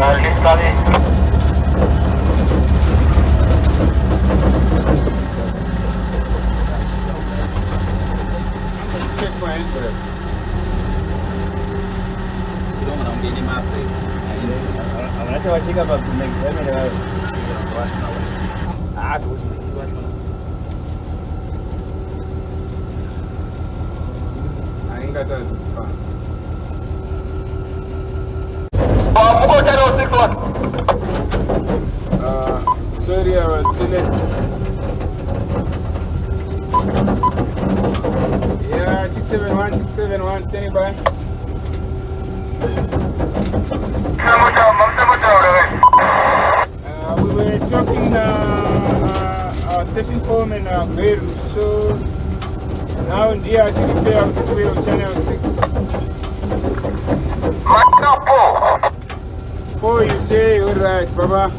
Check my interest. You don't want to be in my place. I'm not sure what you got about the next time. I do. I ain't got that to fun. Sorry, I was delayed. Yeah, 671, standing by. We were talking our station form in Gweru, so now in here to the fair of the way of channel 6. 4, you say, alright, Baba.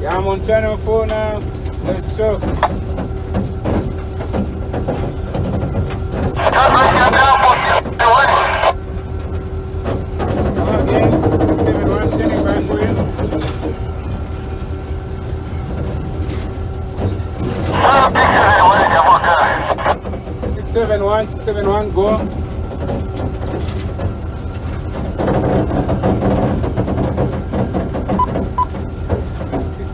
Yeah, I'm on channel 4 now. Let's go. Again, 671 standing by for you. 671, go.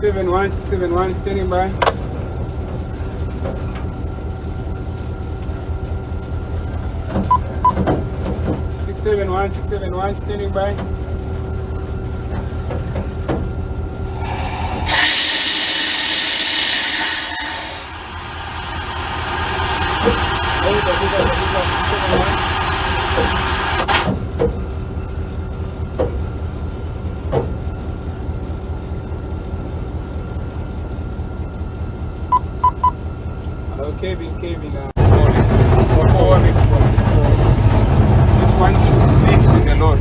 671, standing by. 671, standing by. Hello, Kevin, which one should lift the load?